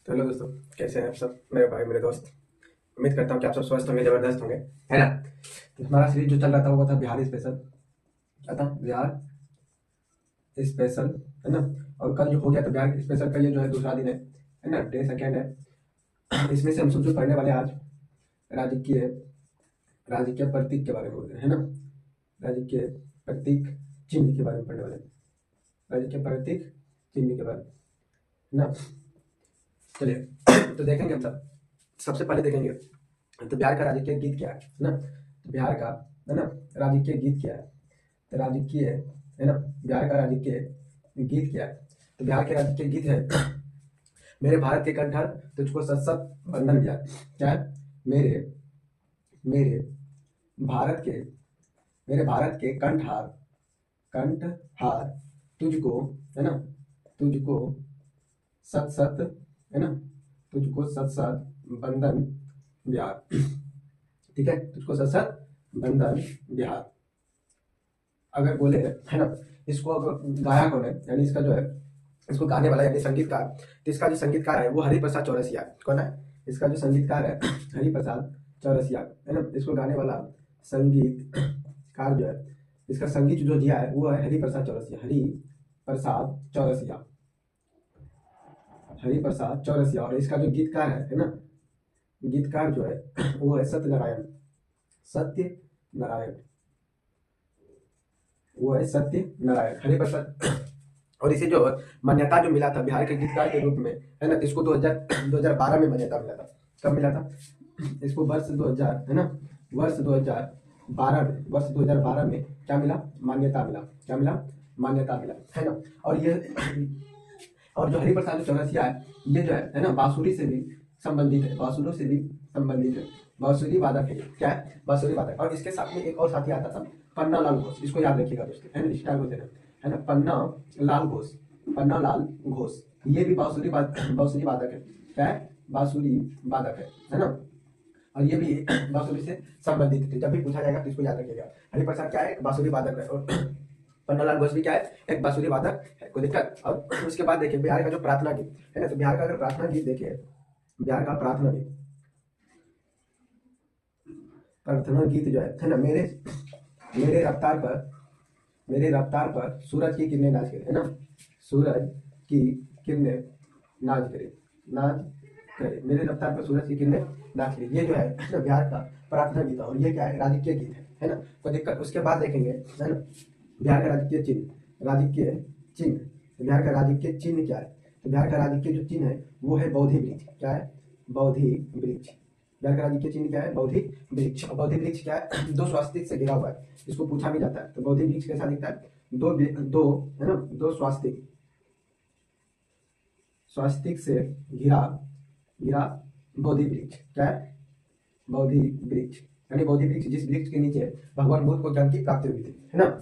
तो हेलो दोस्तों, कैसे हैं आप सब? मेरे भाई, मेरे दोस्त। उम्मीद करता हूँ कि आप सब स्वस्थ होंगे, जबरदस्त होंगे, है ना? तो हमारा सीरीज जो चल रहा था वो था बिहार स्पेशल। क्या था? बिहार स्पेशल, है ना? और कल जो हो गया था बिहार स्पेशल का, ये जो है दूसरा दिन है ना? डे सेकेंड है। इसमें से हम सब जो पढ़ने वाले हैं आज, राजकीय राजकीय प्रतीक के बारे में बोलते हैं, है ना? राजकीय प्रतीक चिन्ह के बारे में पढ़ने वाले हैं। राजकीय प्रतीक चिन्ह के बारे में, है ना? चलिए तो देखेंगे हम सब। सबसे पहले देखेंगे तो बिहार का राजकीय गीत क्या है ना? तो बिहार का, है ना, राजकीय गीत क्या है? तो राजकीय, है ना, बिहार का राजकीय गीत क्या है? तो बिहार के राजकीय गीत है मेरे भारत के कंठर तुझको सत सत वंदन दिया। क्या है? मेरे मेरे भारत के मेरे भारत के कंठहार कंठहार तुझको, है ना, तुझको सत सत, है ना, तुझको सत सत वंदन बिहार। ठीक है, तुझको सत सत वंदन बिहार। अगर बोले, है ना, इसको अगर गाया कौन है, यानी इसका जो है, इसको गाने वाला यानी संगीतकार, तो इसका जो संगीतकार है वो हरिप्रसाद चौरसिया है। कौन है? इसका जो संगीतकार है हरिप्रसाद चौरसिया, है ना? इसको गाने वाला संगीतकार जो है, इसका संगीत जो दिया है वो है हरिप्रसाद चौरसिया। हरिप्रसाद चौरसिया, हरिप्रसाद चौरसिया। और इसका जो गीतकार है ना, गीतकार जो है वो है सत्यनारायण। सत्यनारायण, वो है सत्यनारायण हरिप्रसाद। और इसे जो मान्यता जो मिला था बिहार के गीतकार के रूप में, है ना, इसको 2012 में मान्यता मिला था। कब मिला था? इसको वर्ष 2000, है ना, वर्ष 2012 में, वर्ष 2012 में क्या मिला? मान्यता मिला। क्या मिला? मान्यता मिला, है ना? और ये और जो हरिप्रसाद चौरसिया है, ये जो है ना, बांसुरी से भी संबंधित है। बांसुरी से भी संबंधित है। बांसुरी वादक है। क्या है? बांसुरी वादक। और इसके साथ में एक और साथी आता था, पन्ना लाल घोष। इसको याद रखिएगा दोस्तों, है ना, स्टार होते है ना, पन्ना लाल घोष। पन्ना लाल घोष, ये भी बांसुरी वादक है। क्या है? बांसुरी वादक है ना? और ये भी बांसुरी से संबंधित थे। जब भी पूछा जाएगा तो इसको याद रखिएगा। हरिप्रसाद क्या है? बांसुरी वादक है। और पन्नालाल घोष भी क्या है? एक बांसुरी वादक है। कोई दिक्कत? और उसके बाद देखिए बिहार का जो प्रार्थना गीत है ना, तो बिहार का अगर प्रार्थना गीत देखिए, बिहार का प्रार्थना गीत जो है ना, मेरे रफ्तार पर मेरे रफ्तार पर सूरज की किरणें नाच करे, है ना? सूरज की किरणें नाच करे, नाच करे, मेरे रफ्तार पर सूरज की किरणें नाच करे। ये जो है ना बिहार का प्रार्थना गीत है। और ये क्या है? राजकीय गीत है ना? कोई दिक्कत? उसके बाद देखेंगे, है ना, बिहार का राजकीय चिन्ह। राजकीय चिन्ह, तो बिहार का राजकीय चिन्ह क्या है? तो बिहार का राजकीय जो चिन्ह है वो है बौद्धि वृक्ष। क्या है? बौद्धि वृक्ष। बिहार का राजकीय चिन्ह क्या है? बौद्धि वृक्ष। और बौद्धि वृक्ष क्या है? दो स्वास्तिक से घिरा हुआ है। इसको पूछा भी जाता है। तो बौद्धि वृक्ष कैसा दिखता है? दो, है ना, दो स्वास्तिक, स्वास्तिक से घिरा घिरा बोधि वृक्ष। क्या है? बोधि वृक्ष, यानी बोधि वृक्ष जिस वृक्ष के नीचे भगवान बुद्ध को ज्ञान की प्राप्ति हुई थी, है ना?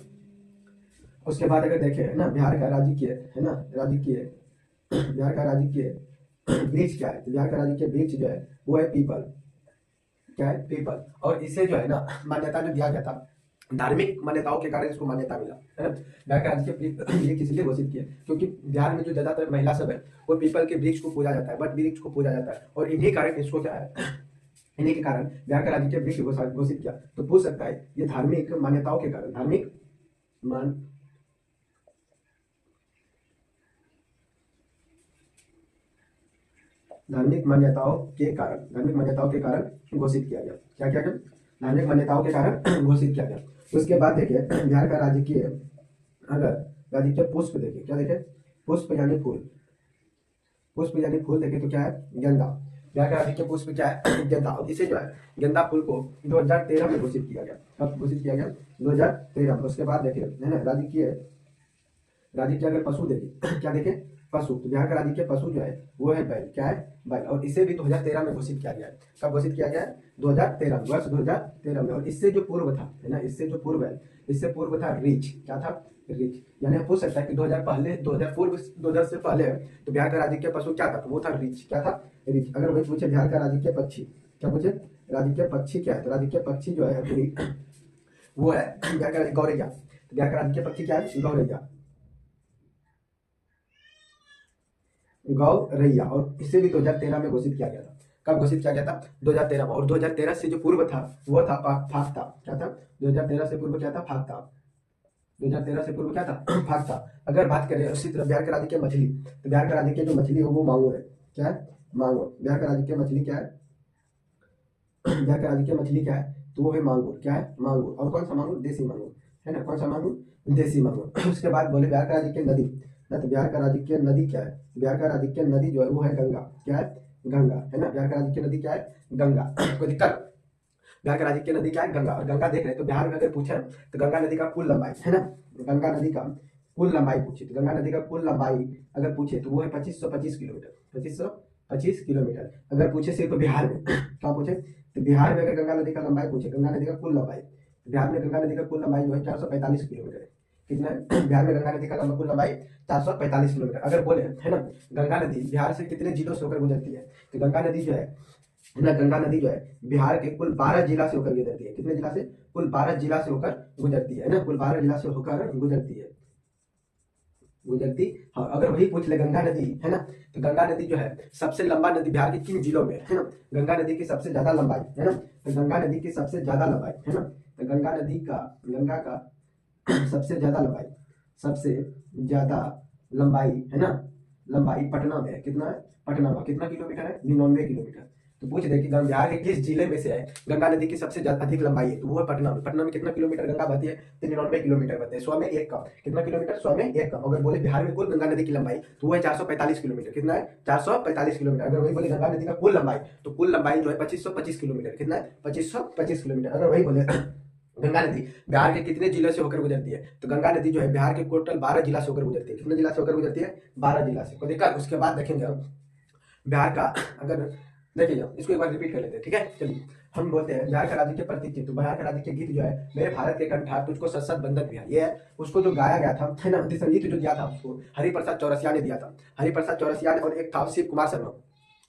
उसके बाद अगर देखें, है ना, बिहार का राजकीय, है ना, राजकीय, बिहार का राजकीय वृक्ष क्या है? तो बिहार का राजकीय वृक्ष जो है वो है पीपल। क्या है? पीपल। और इसे जो है ना मान्यता जो दिया गया था, धार्मिक मान्यताओं के कारण इसको मान्यता मिला, है ना? बिहार का राजकीय वृक्ष इसलिए घोषित किया क्योंकि बिहार में जो ज्यादातर महिला सब है वो पीपल के वृक्ष को पूजा जाता है, वट वृक्ष को पूजा जाता है। और इन्हीं कारण इसको क्या है, इन्हीं के कारण बिहार का राजकीय वृक्ष घोषित किया। तो पूछ सकता है ये धार्मिक मान्यताओं के कारण, मान धार्मिक मान्यताओं के कारण घोषित किया गया। क्या क्या क्या? धार्मिक मान्यताओं के कारण घोषित किया गया। उसके बाद देखिए बिहार का राजकीय, अगर राजकीय पुष्प देखिए, क्या देखे? पुष्प यानी फूल। पुष्प यानी फूल देखे तो क्या है? गेंदा। बिहार का राजकीय पुष्प क्या है? गेंदा। और इसे जो है गेंदा फूल को 2013 में घोषित किया गया। कब घोषित किया गया? 2013 में। उसके बाद देखिए, है ना, राजकीय राजकीय अगर पशु देखे क्या देखे? पशु। तो बिहार का राजकीय पशु जो है वो है बैल। क्या है? बैल। और इसे भी 2013 में घोषित किया गया है। कब घोषित किया गया है? 2013, वर्ष 2013 में। और इससे जो पूर्व था, है ना, इससे जो पूर्व है, इससे पूर्व था रीछ। क्या था? रीछ। यानी आप पूछ सकता है कि 2000 पहले, 2000 पूर्व, 2000 से पहले तो बिहार का राजकीय पशु क्या था? तो वो था रीछ। क्या था? रीछ। अगर वही पूछे बिहार का राजकीय पक्षी, क्या पूछे? राजकीय पक्षी क्या है? तो राजकीय पक्षी जो है वो है बिहार का गौरैया। तो बिहार का राजकीय पक्षी क्या है? गौरैया। गौरैया, और इसे भी 2013 में घोषित किया गया था। कब घोषित किया गया था? 2013 में। और 2013 से जो पूर्व था वो था फाख्ता। क्या था? 2013 से पूर्व क्या था? फाख्ता। 2013 से पूर्व क्या था? फाख्ता। अगर बात करें उसी तरह बिहार के राज्य की मछली, तो बिहार के राज्य की जो मछली है वो मांगुर है। क्या है? मांगुर। बिहार के राज्य की मछली क्या है? बिहार के राज्य की मछली क्या है? तो वो है मांगुर। क्या है? मांगुर। और कौन सा मांगुर? देसी मांगुर, है ना? कौन सा मांगुर? देसी मांगुर। उसके बाद बोले बिहार का राज्य की नदी, ना तो बिहार का राज्य की नदी क्या है? बिहार का राज्य की नदी जो है वो है गंगा। क्या है? गंगा, है ना? बिहार का राज्य की नदी क्या है? गंगा। कोई दिक्कत? बिहार के राज्य की नदी क्या है? गंगा। और गंगा देख रहे हैं तो बिहार में अगर पूछे तो गंगा नदी का कुल लंबाई, है ना? गंगा नदी का कुल लंबाई पूछे तो गंगा नदी का कुल लंबाई अगर पूछे तो वो है 2525 किलोमीटर। 2525 किलोमीटर। अगर पूछे सिर्फ बिहार में क्या पूछे? तो बिहार में अगर गंगा नदी का लंबाई पूछे, गंगा नदी का कुल लंबाई, बिहार में गंगा नदी का कुल लंबाई जो है 445 किलोमीटर है। कितना है? बिहार में गंगा नदी का कुल लंबाई 445 किलोमीटर। अगर बोले, है ना, गंगा नदी बिहार से कितने जिलों से होकर गुजरती है, तो गंगा नदी जो है ना, गंगा नदी जो है बिहार के कुल 12 जिला से होकर गुजरती है। कितने जिला से? कुल 12 जिला से होकर गुजरती है ना? कुल 12 जिला से होकर गुजरती है, गुजरती। हाँ, अगर वही पूछ ले गंगा नदी, है ना, तो गंगा नदी जो है सबसे लंबा नदी बिहार के किन जिलों में है ना? गंगा नदी की सबसे ज्यादा लंबाई, है ना, तो गंगा नदी की सबसे ज्यादा लंबाई, है ना, तो गंगा का सबसे ज्यादा लंबाई, सबसे ज्यादा लंबाई, है ना, लंबाई पटना में है। कितना है? पटना में कितना किलोमीटर है? 99 किलोमीटर। तो पूछ दे कि बिहार के किस जिले में से है गंगा नदी की सबसे ज्यादा अधिक लंबाई है, तो वो है पटना में। पटना में कितना किलोमीटर गंगा बहती है? तो 99 किलोमीटर बहते हैं। 100 में 1 कम। कितना किलोमीटर? 100 में 1 कम। अगर बोले बिहार में कुल गंगा नदी की लंबाई तो वो है 445 किलोमीटर। कितना है? 445 किलोमीटर। अगर वही बोले गंगा नदी का कुल लंबाई, तो कुल लंबाई जो है 2525 किलोमीटर। कितना है? 2525 किलोमीटर। अगर वही बोले गंगा नदी बिहार के कितने जिले से होकर गुजरती है, तो गंगा नदी जो है बिहार के टोटल 12 जिला से होकर गुजरती है। कितने जिला से होकर गुजरती है? 12 जिला से। कोई दिक्कत? उसके बाद देखेंगे हम बिहार का, अगर देखिए इसको एक बार रिपीट कर लेते हैं, ठीक है? चलिए, हम बोलते हैं बिहार का राज्य के प्रतीक चिन्ह। तो बिहार का राज्य के गीत जो है मेरे भारत के कंठार तुझको सत सत बंधन बिहार, ये है। उसको जो गाया गया था, है ना, संगीत जो दिया था उसको हरिप्रसाद चौरसिया ने दिया था। हरिप्रसाद चौरसिया ने, और एक था शिव कुमार शर्मा।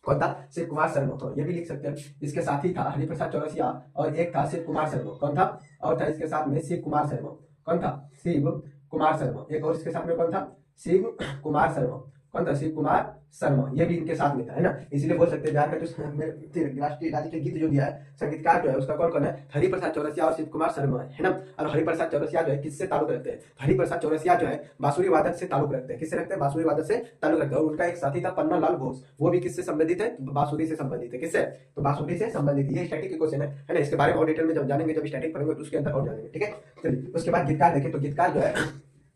कौन था? शिव कुमार शर्मा। तो ये भी लिख सकते हैं। इसके साथ ही था हरिप्रसाद चौरसिया, और एक था शिव कुमार शर्मा। कौन था? और था इसके साथ में शिव कुमार शर्मा। कौन था? शिव कुमार शर्मा। एक और इसके साथ में कौन था? शिव कुमार शर्मा। कौन था? शिव कुमार शर्मा। ये भी इनके साथ में था, है ना? इसलिए बोल सकते हैं बिहार का जो राष्ट्रीय राज्य के गीत जो दिया है, संगीतकार जो है उसका कौन कौन है? हरिप्रसाद चौरसिया और शिव कुमार शर्मा, है ना? और हरिप्रसाद चौरसिया जो है किससे ताल्लुक रखते हैं? हरिप्रसाद चौरसिया जो है बांसुरी वादक से ताल्लुक रखते हैं। किससे रखते हैं? बांसुरी वादक से ताल्लुक रखते हैं। और उनका एक साथी था पन्ना लाल घोष, वो भी किससे संबंधित है? बांसुरी से संबंधित है। किससे? तो बांसुरी से संबंधित। ये स्टैटिक क्वेश्चन है ना? इसके बारे में और डिटेल में जब जानेंगे, जब स्टैटिक पढ़ेंगे तो उसके अंदर और जानेंगे, ठीक है? चलिए, उसके बाद गीतकार देखें तो गीतकार जो है,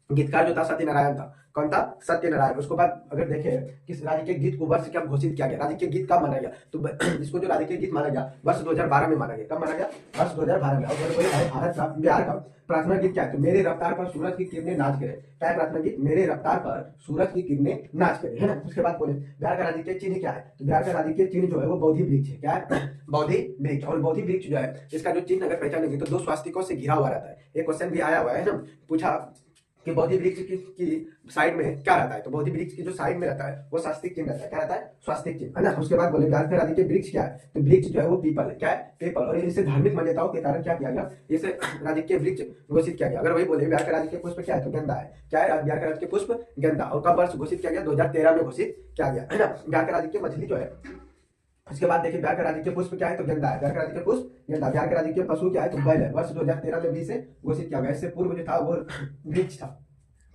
गीतकार जो था सत्यनारायण था। कौन था? सत्यनारायण। उसके बाद अगर देखें किस राज्य के गीत को वर्ष कब घोषित किया गया, राज्य के गीत कब माना गया, तो इसको जो राज्य के गीत माना गया वर्ष 2012 में माना गया। कब माना गया? वर्ष 2012 में। और भारत का बिहार का प्रार्थना गीत क्या है? तो मेरे रफ्तार पर सूरज की किरणें नाच करे। क्या है प्रार्थना गीत? मेरे रफ्तार पर सूरज की किरणें नाच करे, है ना? उसके बाद बोले बिहार का राज्य के चिन्ह क्या है? तो बिहार का राज्य के चिन्ह जो है वो बोधि वृक्ष है। क्या है? बोधि वृक्ष। और बोधि वृक्ष जो है इसका जो चिन्ह अगर पहचानेंगे तो 2 स्वास्तिकों से घिरा हुआ रहता है। एक क्वेश्चन भी आया हुआ है ना, पूछा कि बोधि वृक्ष की साइड में क्या रहता है, तो बोधि वृक्ष की जो साइड में रहता है वो स्वास्तिक चिन्ह रहता है। क्या रहता है? स्वास्तिक चिन्ह, है ना? उसके बाद बोले बिहार के राज्य के वृक्ष क्या है? तो वृक्ष जो है वो पीपल है। क्या है? पीपल। और इसे धार्मिक मान्यताओं के कारण क्या किया गया? इसे राज्य के वृक्ष घोषित किया गया। अगर वही बोले बिहार के राज्य के पुष्प क्या है? तो गेंदा है। क्या है बिहार के राज्य के पुष्प? गेंदा। और कब वर्ष घोषित किया गया? 2013 में घोषित किया गया, है ना? बिहार के राज्य की मछली जो है, उसके बाद देखिए बिहार के राज्य के पुष्प क्या है? तो गेंदा है। बिहार के राज्य के पुष्प गेंदा। बिहार के राज्य के पशु क्या है? तो बैल है। वर्ष 2013 में भी इसे घोषित किया गया। इससे पूर्व जो था वो वृक्ष था।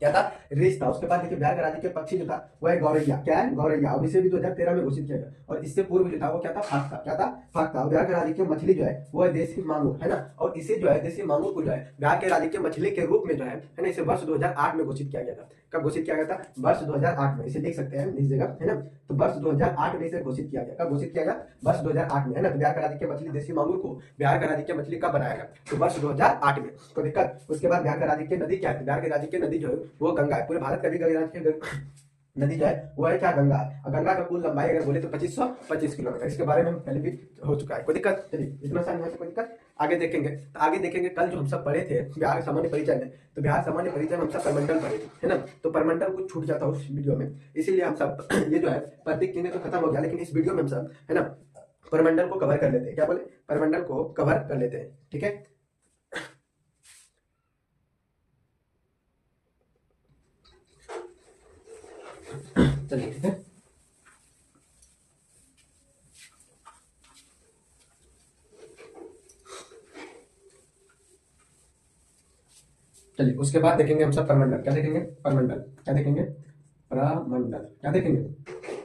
क्या था? ऋष था। उसके बाद देखिए बिहार के राज्य के पक्षी जो था वो है गौरैया। क्या है? गौरैया। और इसे भी 2013 में घोषित किया गया। और इससे पूर्व जो था वो क्या था? फाख्ता। क्या था? फाख्ता। और बिहार के राज्य की मछली जो है वो है देसी मांगुर, है ना? और इसे जो है देसी मांगुर को जो है बिहार के राज्य के मछली के रूप में जो है ना, इसे वर्ष 2008 में घोषित किया गया था। कब घोषित किया गया था? वर्ष 2008 में। इसे देख सकते हैं इस जगह, है ना? तो वर्ष 2008 में इसे घोषित किया गया। कब घोषित किया गया? वर्ष 2008 में, है ना? तो बिहार के राज्य के मछली देसी मांगुर को बिहार के राज्य के मछली कब बनाया गया? तो वर्ष 2008 में। कोई दिक्कत? उसके बाद बिहार के राज्य की नदी क्या है? बिहार के राज्य की नदी जो है वो गंगा है। पूरे भारत का भी राज्य की नदी जो है वो है क्या? गंगा है। और गंगा का कुल लंबाई अगर बोले तो 2525 किलोमीटर। इसके बारे में हम पहले भी हो चुका है। कोई दिक्कत? चलिए, इतना सा नहीं है, कोई दिक्कत? आगे देखेंगे। तो आगे देखेंगे कल जो हम सब पढ़े थे बिहार सामान्य परिचय में, तो बिहार सामान्य परिचय में हम सब परमंडल पढ़े थे, है ना? तो परमंडल कुछ छूट जाता है उस वीडियो में, इसीलिए हम सब ये जो है प्रतीक चिन्ह तो खत्म हो गया, लेकिन इस वीडियो में हम सब, है ना, परमंडल को कवर कर लेते हैं। क्या बोले? परमंडल को कवर कर लेते हैं, ठीक है? चलिए, ठीक है। चलिए उसके बाद देखेंगे हम सब परमंडल। क्या देखेंगे? परमंडल। क्या देखेंगे? प्रमंडल। क्या देखेंगे?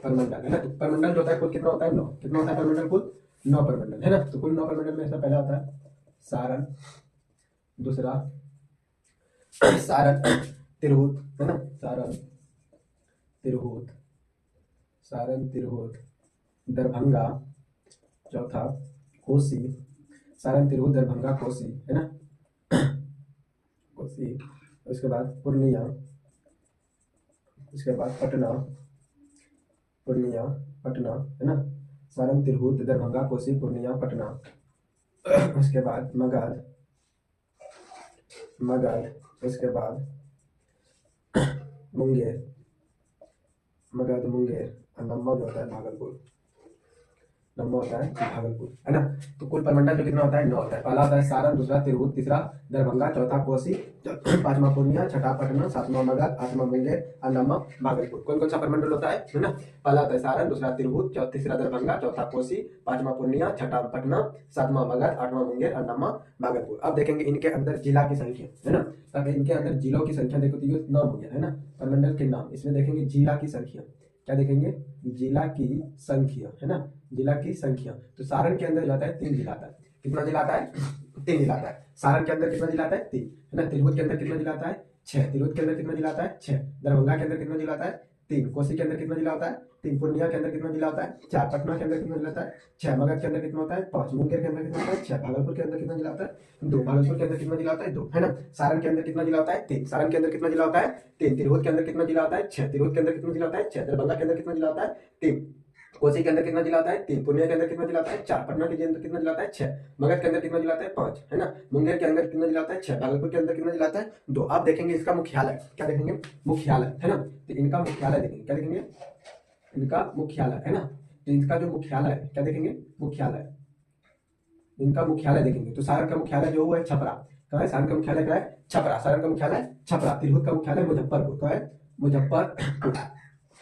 परमंडल, है ना। तो परमंडल जो होता है कुल कितना होता है? 9। कितना होता है परमंडल? कुल 9 परमंडल, है ना। तो कुल 9 परमंडल में से पहला होता है सारण, दूसरा सारण तिरहुत, है ना। सारण तिरहुत, सारण तिरहुत, दरभंगा, चौथा कोसी, सारण तिरहुत दरभंगा कोसी, है ना। कोसी, उसके बाद पूर्णिया, उसके बाद पटना, पूर्णिया पटना, है ना। सारण तिरहुत दरभंगा कोसी पूर्णिया पटना। उसके बाद मगध, मगध, उसके बाद मुंगेर, मगध मुंगेर, और नम्मा जो होता है भागलपुर, नम्मा होता है भागलपुर, है ना। तो कुल परमंडल जो कितना होता है? 9 होता है। पहला होता है सारण, दूसरा तिरहुत, तीसरा दरभंगा, चौथा कोसी, पांचवा पूर्णिया, छठा पटना, सातवां मगध, आठवां मुंगेर और नौवां भागलपुर। कौन कौन सा परमंडल होता है ना। पहला होता है सारण, दूसरा तिरहुत, तीसरा दरभंगा, चौथा कोसी, पांचवा पूर्णिया, छठा पटना, सातवां मगध, आठवां मुंगेर और नौवां भागलपुर। अब देखेंगे इनके अंदर जिला की संख्या, है ना। तब इनके अंदर जिलों की संख्या देखो तो ये 9 हो गया, है ना। परमंडल के नाम, इसमें देखेंगे जिला की संख्या। क्या देखेंगे? जिला की संख्या, है ना। जिला की संख्या। तो सारण के अंदर जो आता है 3 जिला आता है। कितना जिला आता है? 3 जिला आता है। सारण के अंदर कितना जिला आता है? 3, है ना। तिरहुत के अंदर कितना जिला आता है? 6। तिरहुत के अंदर कितना जिला आता है? 6। दरभंगा के अंदर कितना जिला आता है? 3। कोसी के अंदर कितना जिला होता है? 3। पूर्णिया के अंदर कितना जिला होता है? 4। पटना के अंदर कितना जिला होता है? 6। मगध के अंदर कितना होता है? 5। मुंगेर के अंदर कितना होता है? 6। भागलपुर के अंदर कितना जिला होता है? 2। भागलपुर के अंदर कितना जिला होता है? 2, है ना। सारण के अंदर कितना जिला होता है? 3। सारण के अंदर कितना जिला होता है? 3। तिरहुत के अंदर कितना जिला होता है? 6। तिरहुत के अंदर कितना जिला होता है? 6। दरभंगा के अंदर कितना जिला होता है? 3। कोसी के अंदर कितना जिला आता है? 3। पूर्णिया के अंदर कितना जिला आता है? 4। पटना के अंदर कितना जिला आता है? 6। मगध के अंदर कितना जिला आता है? 5, है ना। मुंगेर के अंदर कितना जिला आता है? 6। भागलपुर के अंदर कितना जिला आता है? 2। आप देखेंगे इसका मुख्यालय। क्या देखेंगे? मुख्यालय, है ना। तो इनका मुख्यालय देखेंगे। क्या देखेंगे? इनका मुख्यालय, है ना। तो इनका जो मुख्यालय है, क्या देखेंगे? मुख्यालय, इनका मुख्यालय देखेंगे। तो सारण का मुख्यालय जो है छपरा। कहाँ है? सारण का मुख्यालय क्या है? छपरा। सारण का मुख्यालय छपरा। तिरहुत का मुख्यालय मुजफ्फरपुर। कहाँ है? मुजफ्फरपुर,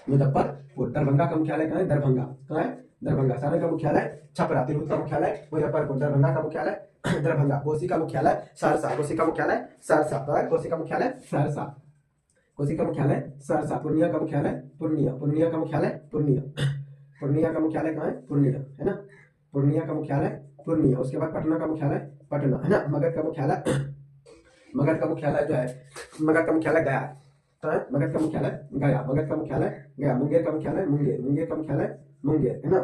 मुजफ्फरपुर। दरभंगा का मुख्यालय कहाँ है? दरभंगा। कहाँ है? दरभंगा। सारण का मुख्यालय छपरा। तिरहुत का मुख्यालय मुजफ्फरपुर। दरभंगा का मुख्यालय दरभंगा। कोसी का मुख्यालय सहरसा। कोसी का मुख्यालय सहरसा। कहाँ है? कोसी का मुख्यालय सहरसा। कोसी का मुख्यालय सहरसा। पूर्णिया का मुख्यालय पूर्णिया। पूर्णिया का मुख्यालय पूर्णिया। पूर्णिया का मुख्यालय कहाँ है? पूर्णिया, है ना। पूर्णिया का मुख्यालय पूर्णिया। उसके बाद पटना का मुख्यालय पटना, है ना। मगध का मुख्यालय, मगध का मुख्यालय जो है, मगध का मुख्यालय गया, तो है मगध का मुख्यालय गया। मगध का मुख्यालय गया। मुंगेर का मुख्यालय मुंगेर। मुंगेर का मुख्यालय मुंगेर, है ना।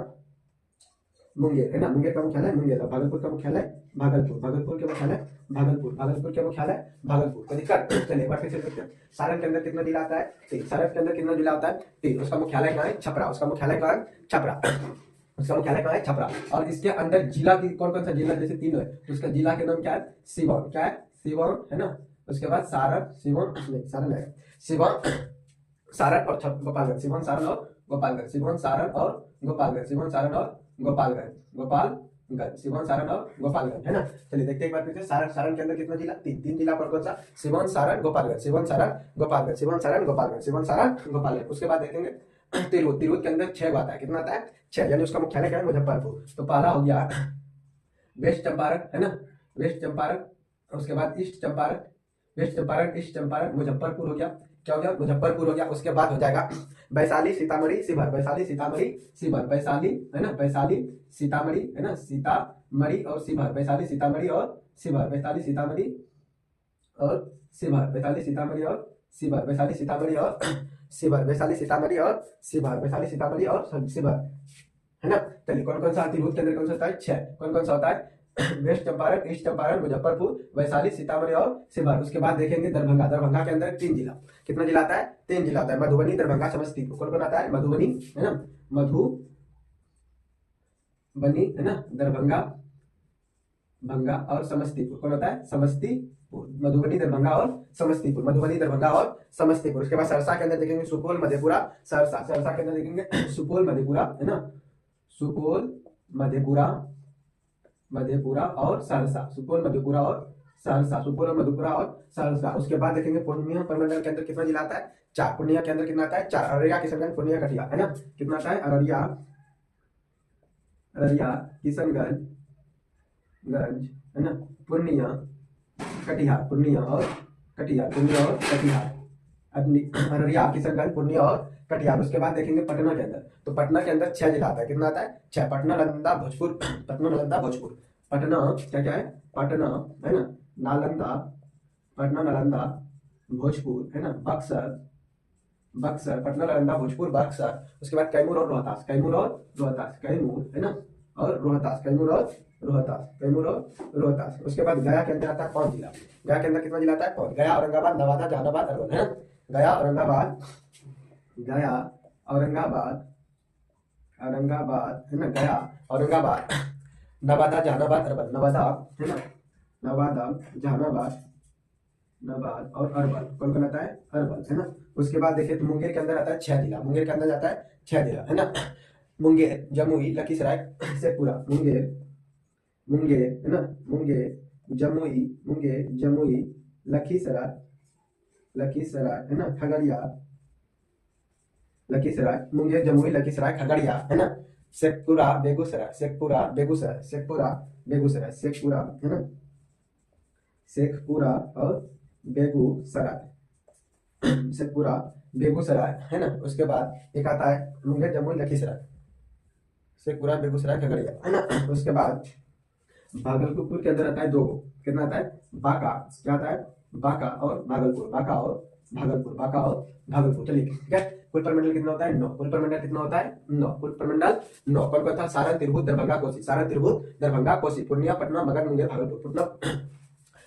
मुंगेर, है ना। मुंगेर का मुख्यालय मुंगेर। भागलपुर का मुख्यालय भागलपुर। भागलपुर के मुख्यालय भागलपुर। भागलपुर के मुख्यालय भागलपुर। तो दिक्कत चलिए एक बार फिर से देखते हैं। सारण के अंदर कितना जिला आता है? 3। सारण के अंदर कितना जिला आता है? 3। उसका मुख्यालय कहाँ है? छपरा। उसका मुख्यालय कहाँ है? छपरा। उसका मुख्यालय कहाँ है? छपरा। और इसके अंदर जिला की कौन कौन सा जिला? जैसे 3 है तो उसका जिला के नाम क्या है? सिवान। क्या है? सिवान, है ना। उसके बाद सारण, सिवान नहीं, सारण है, सिवान, सारण और गोपालगंज। सिवान, सारण और गोपालगंज। सिवान, सारण और गोपालगंज। सिवान, सारण और गोपालगंज। गोपालगंज, सिवान, सारण और गोपालगंज, है ना। चलिए देखते हैं एक बार फिर से। सारण, सारण के अंदर कितना जिला? 3। 3 जिला पर कौन सा? सिवान, सारण, गोपालगंज। सिवान, सारण, गोपालगंज। सिवान, सारण, गोपालगंज। सिवान, सारण, गोपालगंज। उसके बाद देखेंगे तिरहुत। तिरहुत के अंदर 6 आता है। कितना आता है? 6, यानी उसका मुख्यालय क्या है? मुजफ्फरपुर। तो पहला हो गया वेस्ट चंपारण, है ना। वेस्ट चंपारण। उसके बाद east Champaran, west Champaran, east Champaran, Muzaffarpur हो गया। क्या हो गया? मुजफ्फरपुर हो गया। उसके बाद हो जाएगा वैशाली, सीतामढ़ी, शिवहर। वैशाली, सीतामढ़ी, शिवहर। वैशाली, है ना। वैशाली, सीतामढ़ी, है ना। सीतामढ़ी और शिवहर। वैशाली, सीतामढ़ी और शिवहर। वैशाली, सीतामढ़ी और शिवहर। वैशाली, सीतामढ़ी और शिवहर। वैशाली, सीतामढ़ी और शिवहर। वैशाली, सीतामढ़ी और शिवहर। वैशाली, सीतामढ़ी और शिवहर, है ना। चलिए कौन कौन सा तिरहुत के अंदर कौन सा होता है? 6। कौन कौन सा होता है? वेस्ट चंपारण, ईस्ट चंपारण, मुजफ्फरपुर, वैशाली, सीतामढ़ी और शिवहर। उसके बाद देखेंगे दरभंगा। दरभंगा के अंदर 3 जिला। कितना जिला आता है? 3 जिला आता है। मधुबनी, दरभंगा, समस्तीपुर। कौन कौन आता है? मधुबनी, है ना। मधुबनी, है ना। दरभंगा, भंगा और समस्तीपुर। कौन होता है? समस्तीपुर। मधुबनी, दरभंगा और समस्तीपुर। मधुबनी, दरभंगा और समस्तीपुर। उसके बाद सरसा के अंदर देखेंगे सुपौल, मधेपुरा, सरसा। सरसा के अंदर देखेंगे सुपौल, मधेपुरा, है ना। सुपौल, मधेपुरा, मधेपुरा और सहरसा। सुपौल, मधेपुरा और सहरसा। सुपौल और मधेपुरा और सहरसा। उसके बाद देखेंगे पूर्णिया प्रमंडल के अंदर कितना जिला आता है? 4। पूर्णिया के अंदर कितना आता है? 4। अररिया, किशनगंज, पूर्णिया, कटिहार, है ना। कितना आता है? अररिया, अररिया, किशनगंज, गंज, है ना। पूर्णिया, कटिहार। पूर्णिया और कटिहार, पूर्णिया और कटिहार, अररिया, किशनगंज, पूर्णिया और कटिहार। उसके बाद देखेंगे पटना के अंदर, तो पटना के अंदर 6 जिला आता है। कितना आता है? 6। पटना, नालंदा, भोजपुर, पटना, नालंदा, भोजपुर। पटना क्या क्या है? पटना है ना, नालंदा, पटना, नालंदा, भोजपुर है ना, बक्सर, बक्सर, पटना, नालंदा, भोजपुर, बक्सर। उसके बाद कैमूर और रोहतास, कैमूर और रोहतास, कैमूर है ना, और रोहतास, कैमूर और रोहतास, कैमूर और रोहतास। उसके बाद गया के अंदर आता है 5 जिला। गया के अंदर कितना जिला आता है? 5। गया, औरंगाबाद, नवादा, जहानाबाद, अरवल है ना। गया, औरंगाबाद, गया, औरंगाबाद, औरंगाबाद है ना, गया, औरंगाबाद, नवादा, जहानाबाद, अरवल, नवादा है ना, नवादा, जहानाबाद, नवाद और अरवल। कौन कौन आता है? अरवल है ना। उसके बाद देखिए तो मुंगेर के अंदर आता है 6 जिला। मुंगेर के अंदर जाता है 6 जिला है ना। मुंगेर, जमुई, लखीसराय, शेखपुरा। मुंगेर, मुंगेर है ना, मुंगेर, जमुई, मुंगेर, जमुई, लखीसराय, लखीसराय है ना, खगड़िया, लखीसराय, मुंगेर, जमुई, लखीसराय, खगड़िया है ना। शेखपुरा, बेगूसराय, शेखपुरा, बेगूसराय, शेखपुरा, बेगूसराय, शेखपुरा है ना, शेखपुरा और बेगूसराय, शेखपुरा, बेगूसराय है ना। उसके बाद एक आता है मुंगेर, जमुई, लखीसराय, शेखपुरा, बेगूसराय, खगड़िया है ना। उसके बाद भागलपुर के अंदर आता है 2। कितना आता है? बांका, क्या आता है? बांका और भागलपुर, बांका और भागलपुर, बांका और भागलपुर। चलिए ठीक है। कुल प्रमंडल कितना होता है? 9। कुल प्रमंडल कितना होता है? 9। कुल प्रमंडल 9। कौन कौन था? सारण, तिरहुत, दरभंगा, कोसी, सारण, तिरहुत, दरभंगा, कोसी, पूर्णिया, पटना, मगध, मुंगेर, भागलपुर।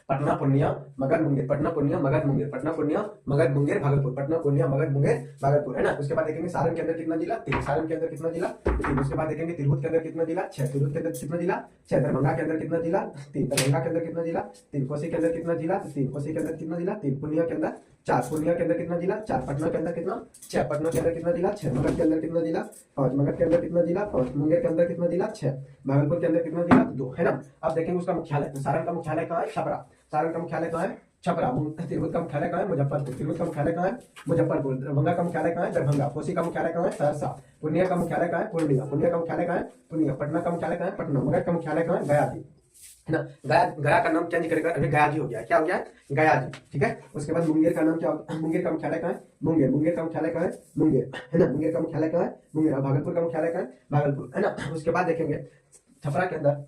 पटना, पूर्णिया, मगध, मुंगेर, पटना, पूर्णिया, मगध, मुंगेर, पटना, पूर्णिया, मगध, मुंगेर, भागलपुर, पटना, पूर्णिया, मगध, मुंगेर, भागलपुर है ना। उसके बाद देखेंगे सारण के अंदर कितना जिला? 3। सारण के अंदर कितना जिला? 3। उसके बाद देखेंगे तिरहुत के अंदर कितना जिला? 6। तिरहुत के अंदर कितना जिला? 6। दरभंगा के अंदर कितना जिला? 3। दरभंगा के अंदर कितना जिला? 3। कोसी के अंदर कितना जिला? 3। कोसी के अंदर कितना जिला? 3। पूर्णिया के अंदर 4। पूर्णिया के अंदर कितना जिला? 4। पटना के अंदर कितना? 6। पटना के अंदर कितना जिला? 6। मगध के अंदर कितना जिला? 5। मगध के अंदर कितना जिला? 5। मुंगेर के अंदर कितना जिला? 6। भागलपुर के अंदर कितना जिला? 2 है ना। अब देखेंगे उसका मुख्यालय। तो सारण का मुख्यालय कहाँ है? छपरा। सारण का मुख्यालय कहाँ है? छपरा। तिरहुत का मुख्यालय कहाँ है? मुजफ्फरपुर। तिरहुत का मुख्यालय कहाँ है? मुजफ्फरपुर। दरभंगा का मुख्यालय कहाँ है? दरभंगा। कोसी का मुख्यालय कहाँ है? सहरसा। पूर्णिया का मुख्यालय कहाँ है? पूर्णिया। पूर्णिया का मुख्यालय कहाँ है? पूर्णिया। पटना का मुख्यालय कहाँ है? पटना। मगध का मुख्यालय कहाँ है? गया जी है ना। गया, गया का नाम चेंज करके अभी गया जी हो गया। क्या हो गया? गया जी। ठीक है। उसके बाद मुंगेर का नाम क्या होगा? मुंगेर का मुख्यालय कहाँ है? मुंगेर। मुंगेर का मुख्यालय कहाँ है? मुंगेर है ना। मुंगेर का मुख्यालय कहाँ है? मुंगेर। भागलपुर का मुख्यालय कहाँ है? भागलपुर है ना। उसके बाद देखेंगे छपरा के अंदर,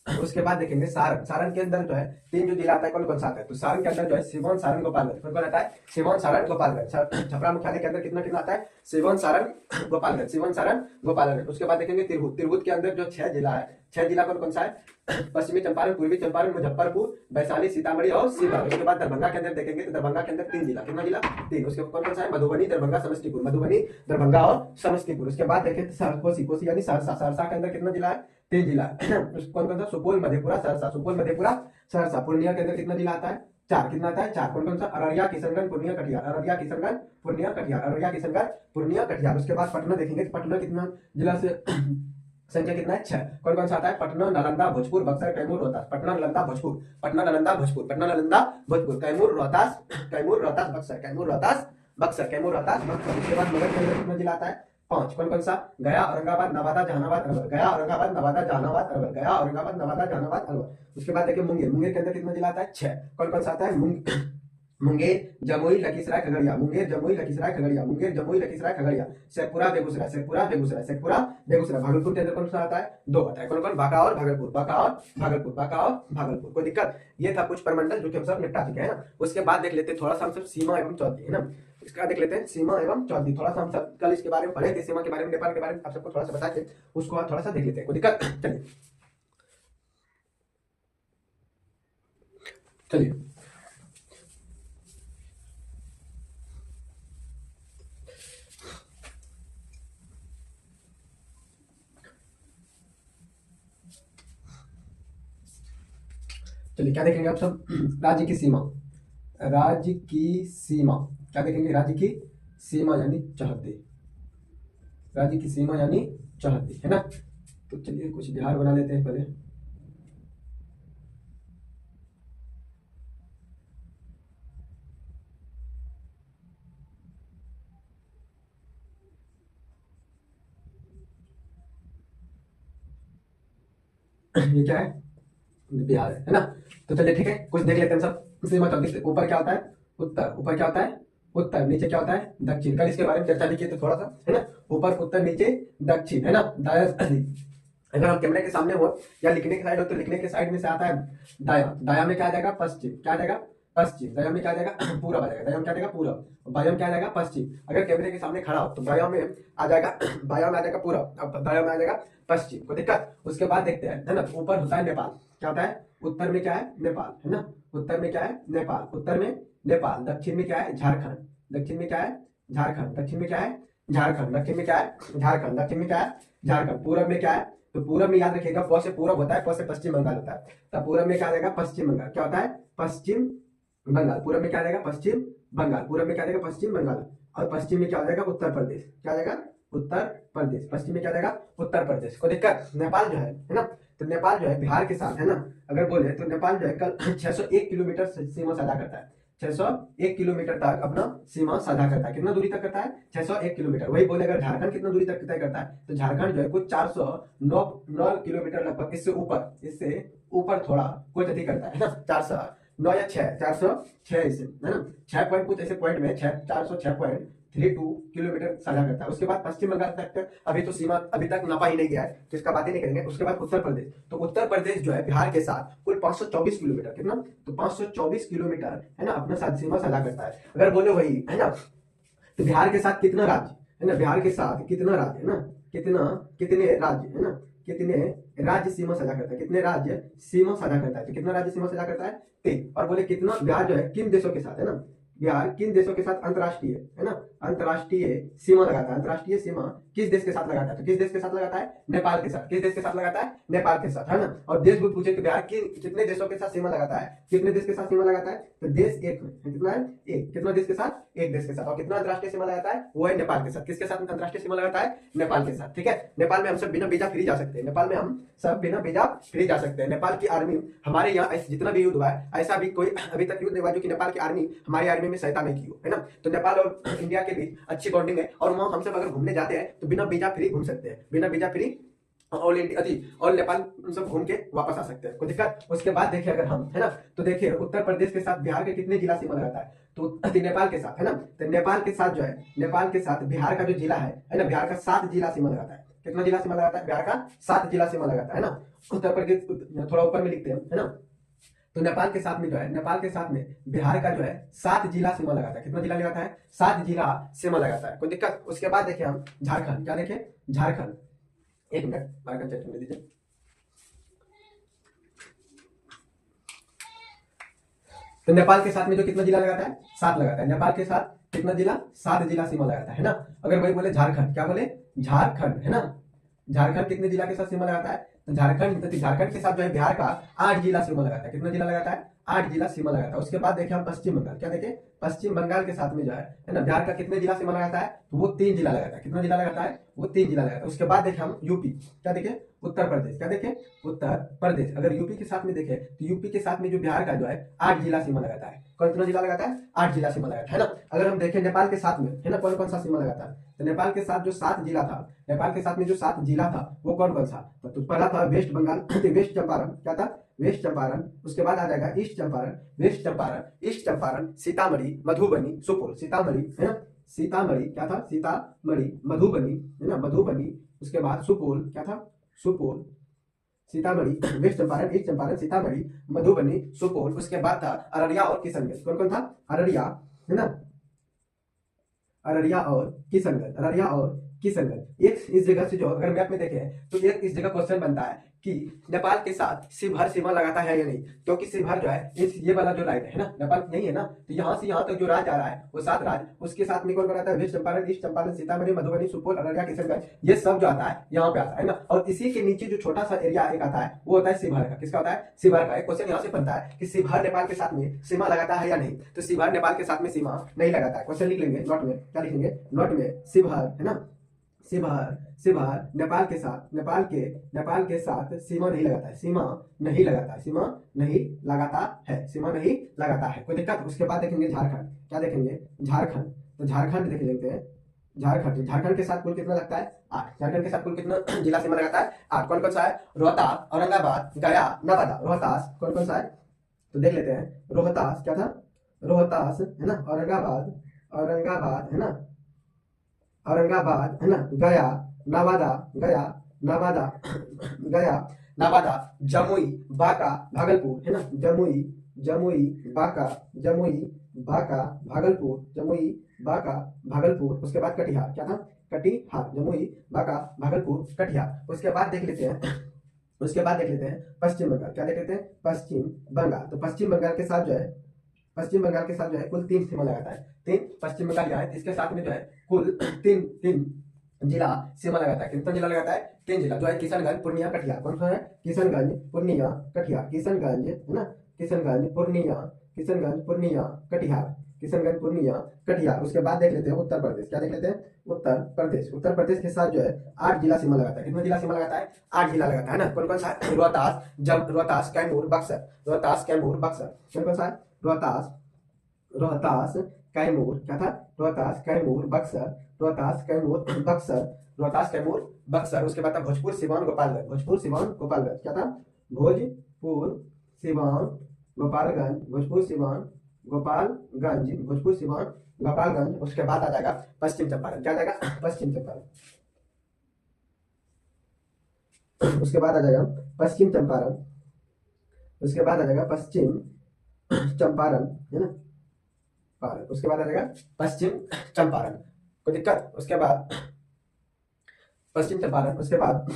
उसके बाद देखेंगे सारण। सारण के अंदर जो है 3 जो जिला आता है, कौन कौन सा आता है? तो सारण के अंदर जो है सिवान, सारण, गोपालगंज। कौन कौन आता है? सिवान, सारण, गोपालगंज। छपरा मुख्यालय के अंदर कितना कितना आता है? सिवान, सारण, गोपालगंज, सिवान, सारण, गोपालगंज। उसके बाद देखेंगे तिरहुत। तिरहुत के अंदर जो 6 जिला है, 6 जिला कौन कौन सा है? पश्चिमी चंपारण, पूर्वी चंपारण, मुजफ्फरपुर, वैशाली, सीतामढ़ी और शिवहर। उसके बाद दरभंगा के अंदर देखेंगे तो दरभंगा के अंदर 3 जिला। कितना जिला? 3। उसके कौन कौन सा है? मधुबनी, दरभंगा, समस्तीपुर, मधुबनी, दरभंगा और समस्तीपुर। उसके बाद देखें तो कोसी, कोसी यानी सहरसा। सहरसा के अंदर कितना जिला है? 3 जिला। कौन कौन सा? सुपौल, मधेपुरा, सहरसा। सुपौल, मधेपुरा, सहरसा। पूर्णिया के अंदर कितना जिला आता है? 4। कितना आता है? 4। कौन कौन सा? अररिया, किशनगंज, पूर्णिया, कटिहार। अररिया, किशनगंज, पूर्णिया, कटिहार। अररिया, किशनगंज, पूर्णिया, कटिहार। उसके बाद पटना देखेंगे तो पटना कितना जिला से संख्या कितना है? 6। कौन कौन सा आता है? पटना, नालंदा, भोजपुर, बक्सर, कैमूर, रोहतास। पटना, नालंदा, भोजपुर, पटना, नालंदा, भोजपुर, पटना, नालंदा, भोजपुर, कैमूर, रोहतास, कैमूर, रोहतास, बक्सर, कैमूर, रोहतास, बक्सर, कैमूर, रोहतास, बक्सर। उसके बाद मगध के अंदर कितना जिला आता है? 5। कौन कौन सा? गया, औरंगाबाद, नवादा, जहानाबाद, अरवल। गया, औरंगाबाद, नवादा, जहानाबाद, अरवल। गया, औरंगाबाद, नवादा, जहानाबाद, अरवल। उसके बाद देखिए मुंगेर। मुंगेर के अंदर कितना जिला आता है? 6। कौन कौन सा आता है? मुंगेर, जमुई, लखीसराय, खगड़िया। मुंगेर, जमुई, लखीसराय, खगड़िया। मुंगेर, जमुई, लखीसराय, खगड़िया। शेखपुरा, बेगूसराय, शेखपुरा, बेगूसराय, शेखपुरा, बेगूसराय। भागलपुर के अंदर कौन सा आता है? 2 आता है। कौन कौन? बांका और भागलपुर, बांका और भागलपुर, बांका और भागलपुर। कोई दिक्कत? ये था कुछ प्रमंडल जो कि हम सब निपटा चुके हैं ना। उसके बाद देख लेते हैं थोड़ा सा हम सब सीमा एवं चौधरी है ना। इसके बाद देख लेते हैं सीमा एवं चौधरी। थोड़ा सा हम सब कल इसके बारे में पढ़े थे, सीमा के बारे में, नेपाल के बारे में आप सबको थोड़ा सा बताए थे, उसको थोड़ा सा देख लेते हैं। कोई दिक्कत? चलिए चलिए चलिए क्या देखेंगे आप सब? राज्य की सीमा। राज्य की सीमा क्या देखेंगे? राज्य की सीमा यानी चौहद्दी। राज्य की सीमा यानी चौहद्दी है ना। तो चलिए कुछ बिहार बना लेते हैं पहले। ये क्या है? बिहार है ना। तो चलिए ठीक है, कुछ देख लेते हैं सब। सीमा 34, ऊपर क्या होता है उत्तर, ऊपर क्या होता है उत्तर, नीचे क्या होता है दक्षिण। कल इसके बारे में चर्चा भी की थी थोड़ा सा, है ना, ऊपर उत्तर नीचे दक्षिण, है ना, दाया। अगर हम कैमरे के सामने हो या लिखने की साइड हो तो लिखने के साइड में से आता है दाया, दाया में क्या आ जाएगा पश्चिम, क्या आ जाएगा पश्चिम, दाया में क्या आ जाएगा पूरब आ जाएगा, दाया में क्या आ जाएगा पूरब, बाया में क्या आ जाएगा पश्चिम। अगर कैमरे के सामने खड़ा हो तो बाया में आ जाएगा बाया में आ जाएगा पूरब, अब दाया में आ जाएगा पश्चिम, कोई दिक्कत। उसके बाद देखते हैं, है ना, ऊपर होता है नेपाल, क्या होता है उत्तर में क्या है नेपाल, है ना, उत्तर में क्या है नेपाल, उत्तर में नेपाल, दक्षिण में क्या है झारखंड, दक्षिण में क्या है झारखंड, दक्षिण में क्या है झारखंड, दक्षिण में क्या है झारखंड, दक्षिण में क्या है झारखंड। पूरब में क्या है, तो पूरब में याद रखिएगा प से पूरब होता है, प से पश्चिम बंगाल होता है, तब पूरब में क्या आ जाएगा पश्चिम बंगाल, क्या होता है पश्चिम बंगाल, पूरब में क्या आ जाएगा पश्चिम बंगाल, पूरब में क्या आ जाएगा पश्चिम बंगाल, और पश्चिम में क्या आ जाएगा उत्तर प्रदेश, क्या आ जाएगा उत्तर प्रदेश, पश्चिम में क्या आ जाएगा उत्तर प्रदेश। को दिक्कत, नेपाल जो है ना, तो नेपाल जो है बिहार के साथ, है ना, अगर बोले तो नेपाल जो है कल 601 किलोमीटर सीमा साझा करता है, 601 किलोमीटर तक अपना सीमा साझा करता है। कितना दूरी तक करता है 601 किलोमीटर। वही बोले अगर झारखंड कितना दूरी तक तय करता है तो झारखंड जो है कुछ 409 किलोमीटर लगभग, इससे ऊपर थोड़ा कुछ अधिक करता है ना, 409 या 406 इससे, है ना, 6 पॉइंट कुछ ऐसे पॉइंट में 406.32 किलोमीटर साझा करता है। उसके बाद पश्चिम बंगाल तक अभी तो सीमा अभी तक नापा ही नहीं गया है, तो इसका बात ही नहीं करेंगे। उसके बाद उत्तर प्रदेश, तो उत्तर प्रदेश जो है बिहार के साथ कुल 524 किलोमीटर, कितना, तो 524 किलोमीटर, है ना, अपना साथ सीमा साझा करता है। अगर बोले वही, है ना, तो बिहार के साथ कितना राज्य, है ना, बिहार के साथ कितना राज्य, है ना, कितने राज्य, है ना, कितने राज्य सीमा साझा करता है, कितने राज्य सीमा साझा करता है, तो कितना राज्य सीमा साझा करता है 3। और बोले कितना बिहार जो है किन देशों के साथ, है ना, बिहार किन देशों के साथ अंतरराष्ट्रीय, है ना, अंतरराष्ट्रीय सीमा लगाता है, अंतरराष्ट्रीय सीमा किस देश के साथ लगाता है, तो किस देश के साथ लगाता है नेपाल के साथ, किस देश के साथ लगाता है नेपाल के साथ, है ना। और देश को पूछे तो बिहार कितने देशों के साथ सीमा लगाता है, कितने देश के साथ सीमा लगाता है, तो देश एक में, कितना है एक, कितना देश के साथ एक देश के साथ। और कितना अंतरराष्ट्रीय सीमा लगाता है वो है नेपाल के साथ, किसके साथ अंतरराष्ट्रीय सीमा लगाता है नेपाल के साथ, ठीक है। नेपाल में हम सब बिना वीजा फ्री जा सकते हैं, नेपाल में हम सब बिना वीजा फ्री जा सकते हैं। नेपाल की आर्मी हमारे यहाँ जितना भी युद्ध हुआ है ऐसा भी कोई अभी तक युद्ध नहीं हुआ जो कि नेपाल की आर्मी हमारी आर्मी में सहायता नहीं की हो, है ना। तो नेपाल और इंडिया के बीच अच्छी बॉन्डिंग है और वहाँ हम सब अगर घूमने जाते हैं तो बिना वीजा फ्री घूम सकते हैं, बिना visa free all India all Nepal सब घूम के वापस आ सकते हैं, कोई दिक्कत। उसके बाद देखिए अगर हम, है ना, तो देखिए उत्तर प्रदेश के साथ बिहार के कितने जिला सीमा लगाता है, तो नेपाल के साथ, है ना, तो नेपाल के साथ जो है, नेपाल के साथ बिहार का जो जिला है ना, बिहार का 7 जिला सीमा लगाता है। कितना जिला सीमा लगाता है, बिहार का 7 जिला सीमा लगाता है ना। उत्तर प्रदेश थोड़ा ऊपर में लिखते हैं, है ना, तो नेपाल के साथ में जो है, नेपाल के साथ में बिहार का जो है 7 जिला सीमा लगाता है। कितना जिला लगाता है 7 जिला सीमा लगाता है, कोई दिक्कत। उसके बाद देखिए हम झारखंड, क्या देखें झारखंड, एक मिनट मार्कर चेक करने दीजिए। तो नेपाल के साथ में जो कितना जिला लगाता है 7 लगाता है, नेपाल के साथ कितना जिला 7 जिला सीमा लगाता है ना। अगर वही बोले झारखंड, क्या बोले झारखंड, है ना, झारखंड कितने जिला के साथ सीमा लगाता है, तो झारखंड के साथ जो है बिहार का 8 जिला सीमा लगाता है। कितना जिला लगाता है 8 जिला सीमा लगाता है। उसके बाद देखिए हम पश्चिम बंगाल, क्या देखें पश्चिम बंगाल के साथ में जो है ना, बिहार का कितने जिला सीमा लगाता है, तो वो 3 जिला लगाता है। कितना जिला लगाता है वो 3 जिला लगाता है। उसके बाद देखें हम यूपी, क्या देखें उत्तर प्रदेश, क्या देखें उत्तर प्रदेश। अगर यूपी के साथ में देखें तो यूपी के साथ में जो बिहार का जो है 8 जिला सीमा लगाता है। कितना जिला लगाता है 8 जिला सीमा लगाता है ना। अगर हम देखें नेपाल के साथ में, है ना, कौन कौन सा सीमा लगाता है, तो नेपाल के साथ जो 7 जिला था, नेपाल के साथ में जो 7 जिला था वो कौन कौन सा, तो पहला था वेस्ट बंगाल, वेस्ट चंपारण, क्या था वेस्ट चंपारण। उसके बाद आ जाएगा east Champaran, west Champaran, east Champaran, Sitamarhi, Madhubani, Supaul, Sitamarhi, है ना, सीतामढ़ी क्या था सीतामढ़ी, मधुबनी, है ना, मधुबनी। उसके बाद सुपौल, क्या था सुपौल, सीतामढ़ी, वेस्ट चंपारण, ईस्ट चंपारण, सीतामढ़ी, मधुबनी, सुपौल। उसके बाद था अररिया और किशनगंज। कौन कौन था अररिया, है ना, अररिया और किशनगंज, अररिया और किशनगंज। एक इस जगह से जो अगर मैप में देखें तो एक इस जगह क्वेश्चन बनता है कि नेपाल के साथ शिवहर सीमा लगाता है या नहीं, क्योंकि शिवहर जो है ये वाला जो लाइन है ना, नेपाल नहीं है ना, तो यहाँ से यहाँ तक जो राज्य आ रहा है वो 7 राज्य, उसके साथ में कौन बनाता है वेस्ट चंपारण, ईस्ट चंपारण, सीतामढ़ी, मधुबनी, सुपौल, अररिया, किशनगंज, ये सब जो आता है यहाँ पे आता है ना। और इसी के नीचे जो छोटा सा एरिया एक आता है वो होता है शिवहर का। किसका होता है शिवहर का। एक क्वेश्चन यहाँ से बनता है कि शिवहर नेपाल के साथ में सीमा लगाता है या नहीं, तो शिवहर नेपाल के साथ में सीमा नहीं लगाता है। क्वेश्चन लिख लेंगे नोट में, क्या लिखेंगे नोट में, शिवहर, है ना, शिवहर, शिवहर नेपाल के साथ, नेपाल के साथ सीमा नहीं लगाता है, सीमा नहीं लगाता है, सीमा नहीं लगाता है, सीमा नहीं लगाता है, कोई दिक्कत। उसके बाद देखेंगे झारखंड, क्या देखेंगे झारखंड, तो झारखंड देख लेते हैं। झारखंड के साथ कुल कितना लगता है 8। झारखंड के साथ कुल कितना जिला सीमा लगाता है 8। कौन कौन सा है रोहतास, औरंगाबाद, गया, नवादा। रोहतास कौन कौन सा है तो देख लेते हैं, रोहतास क्या था, रोहतास है ना, औरंगाबाद, औरंगाबाद है ना, औरंगाबाद है ना, गया, नवादा, गया, नवादा, गया, नवादा, जमुई, बांका, भागलपुर है ना, जमुई, जमुई, बांका, जमुई, बांका, भागलपुर, जमुई, बांका, भागलपुर। उसके बाद कटिहार क्या था, कटिहार, जमुई, बांका, भागलपुर, कटिहार। उसके बाद देख लेते हैं, उसके बाद देख लेते हैं पश्चिम बंगाल, क्या देख लेते हैं, पश्चिम बंगाल। तो पश्चिम बंगाल के साथ जो है, पश्चिम बंगाल के साथ जो है कुल 3 सीमा लगाता है, 3 पश्चिम बंगाल जो है इसके साथ में जो है कुल 3 जिला सीमा लगाता है। कितना जिला लगाता है, 3 जिला, जो है किशनगंज, पूर्णिया, कटिहार। कौन सा है, किशनगंज, पूर्णिया, कटिहार, किशनगंज है ना, किशनगंज, पूर्णिया, किशनगंज, पूर्णिया, कटिहार, किशनगंज, पूर्णिया, कटिहार। उसके बाद देख लेते हैं उत्तर प्रदेश, क्या देख लेते हैं, उत्तर प्रदेश। उत्तर प्रदेश के साथ जो है 8 जिला सीमा लगाता है। कितना जिला सीमा लगाता है, 8 जिला लगाता है ना। कौन कौन सा है, रोहतास, रोहतास, कैमूर, बक्सर, रोहतास, कैमूर, बक्सर। कौन कौन सा है, रोहतास, रोहतास, कैमूर, क्या था, रोहतास, कैमूर, बक्सर, रोहतास, कैमूर, बक्सर, रोहतास, कैमूर, बक्सर। उसके बाद था भोजपुर, सिवान, गोपालगंज, भोजपुर, सिवान, गोपालगंज। क्या था, भोजपुर, सिवान, गोपालगंज, भोजपुर, सिवान, गोपालगंज, भोजपुर, सिवान, गोपालगंज। उसके बाद आ जाएगा पश्चिम चंपारण, क्या जाएगा, पश्चिम चंपारण। उसके बाद आ जाएगा पश्चिम चंपारण, उसके बाद आ जाएगा पश्चिम चंपारण है ना, पारण। उसके बाद आ जाएगा पश्चिम चंपारण, कोई दिक्कत। उसके बाद पश्चिम चंपारण, उसके बाद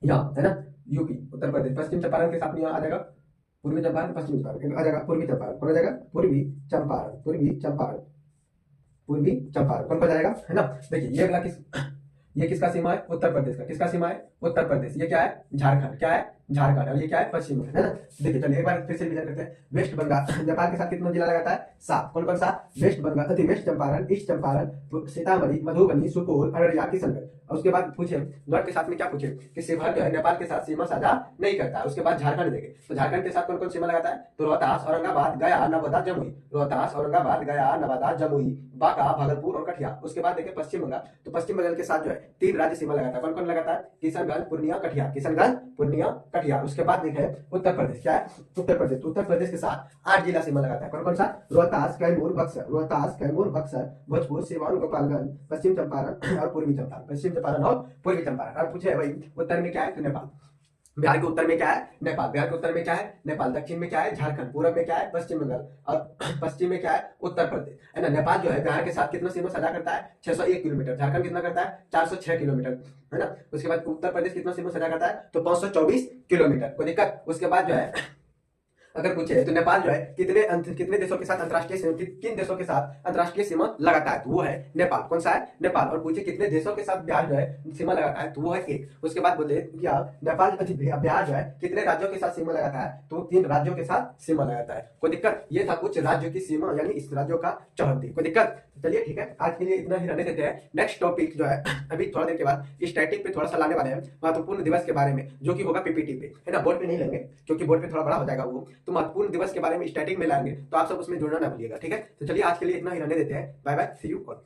यहाँ है ना यूपी, उत्तर प्रदेश। पश्चिम चंपारण के साथ में यहाँ आ जाएगा पूर्वी चंपारण, पश्चिमी चंपारण आ जाएगा पूर्वी चंपारण। कौन आ जाएगा, पूर्वी चंपारण, पूर्वी चंपारण, पूर्वी चंपारण। कौन पर जाएगा, है ना। देखिए ये अगला ये किसका सीमा है, उत्तर प्रदेश का। किसका सीमा है, उत्तर प्रदेश। ये क्या है, झारखंड, क्या है, झारखंड। और ये क्या है, पश्चिम है ना। देखिए चलिए एक बार फिर से रिवीजन करते हैं। वेस्ट बंगाल, नेपाल के साथ कितना जिला लगाता है, 7। कौन कौन सा, west Bengal, west Champaran, east Champaran, Sitamarhi, Madhubani, Supaul, Araria, Kishanganj. और उसके बाद पूछे नॉर्थ के साथ में क्या पूछे, कि शिवहर जो है नेपाल के साथ सीमा साझा नहीं करता है। उसके बाद झारखंड देंगे, तो झारखंड के साथ कौन कौन सीमा लगाता है, तो रोहतास, औरंगाबाद, गया, नवादा, जमुई, रोहतास, औरंगाबाद, गया, नवादा, जमुई, बांका, भागलपुर और कटिहार। उसके बाद देखें पश्चिम बंगाल, तो पश्चिम बंगाल के साथ जो है 3 राज्य सीमा लगाता है। कौन कौन लगाता है, किशनगंज, पूर्णिया, कटिहार, किशनगंज, पूर्णिया, कटिहार। उसके बाद देखें उत्तर प्रदेश, क्या है, उत्तर प्रदेश। उत्तर प्रदेश के साथ 8 जिला सीमा लगाता है। कौन कौन सा, रोहतास, कैमूर, बक्सर, रोहतास, कैमूर, बक्सर, भोजपुर, सिवान, गोपालगंज, पश्चिम चंपारण और पूर्वी चंपारण, पश्चिम चंपारण और पूर्वी चंपारण। और पूछे भाई उत्तर में क्या है, तो नेपाल। बिहार के उत्तर में क्या है, नेपाल। बिहार के उत्तर में क्या है, नेपाल। दक्षिण में क्या है, झारखंड। पूर्व में क्या है, पश्चिम बंगाल। और पश्चिम में क्या है, उत्तर प्रदेश, है ना। नेपाल जो है बिहार के साथ कितना सीमा साझा करता है, 601 किलोमीटर। झारखंड कितना करता है, 406 किलोमीटर, है ना। उसके बाद उत्तर प्रदेश कितना सीमा साझा करता है, तो 524 किलोमीटर। कोई दिक्कत। उसके बाद जो है अगर पूछे तो नेपाल जो है कितने देशों के साथ अंतरराष्ट्रीय सीमा, किन देशों के साथ अंतरराष्ट्रीय सीमा लगाता है, तो वो है नेपाल। कौन सा है, नेपाल। और पूछे कितने देशों के साथ बिहार जो है सीमा लगाता है, तो वो है 1। उसके बाद बोले क्या, नेपाल बिहार जो है कितने राज्यों के साथ सीमा लगाता है, तो 3 राज्यों के साथ सीमा लगाता है। कोई दिक्कत। ये था कुछ राज्यों की सीमा, यानी इस राज्यों का चौहद्दी। कोई दिक्कत। चलिए ठीक है, आज के लिए इतना ही रहने देते हैं। नेक्स्ट टॉपिक जो है अभी थोड़ा देर के बाद स्टैटिक पे थोड़ा सा लाने वाले हैं, महत्वपूर्ण दिवस के बारे में, जो कि होगा पीपीटी पे, है ना। बोर्ड पे नहीं लेंगे क्योंकि बोर्ड पे थोड़ा बड़ा हो जाएगा वो, तो महत्वपूर्ण दिवस के बारे में स्टैटिक में लाएंगे, तो आप सब उसमें जुड़ना ना भूलिएगा, ठीक है। तो चलिए आज के लिए इतना ही रहने देते हैं। Bye bye, see you all.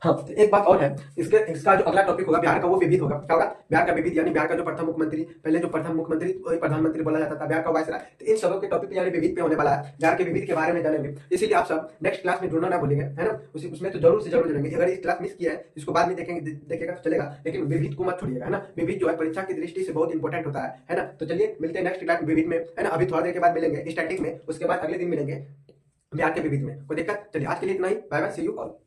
हाँ, तो एक बात और है, इसका जो अगला टॉपिक होगा बिहार का, वो विविध होगा। क्या होगा, बिहार का विविध, यानी बिहार का जो प्रथम मुख्यमंत्री, पहले जो प्रथम मुख्यमंत्री वही प्रधानमंत्री बोला जाता था, बिहार का वायसराय। तो इन सबों के टॉपिक यानी विविध पे होने वाला है, बिहार के विविध के बारे में जानेंगे। इसीलिए आप सब नेक्स्ट क्लास में जुड़ना ना भूलेंगे, है ना। उसमें तो जरूर से जरूर जुड़ेंगे। अगर इस क्लास मिस किया है, इसको बाद में देखेगा तो चलेगा, लेकिन विविध को मत छोड़िएगा, है ना। विविध जो है परीक्षा की दृष्टि से बहुत इंपॉर्टेंट होता है ना। तो चलिए मिलते हैं नेक्स्ट क्लास में विविध में, है ना। अभी थोड़ा देर के बाद मिलेंगे स्टैटिक में, उसके बाद अगले दिन मिलेंगे बिहार के विविध में। कोई दिक्कत। चलिए आज के लिए इतना ही। Bye bye, see you all.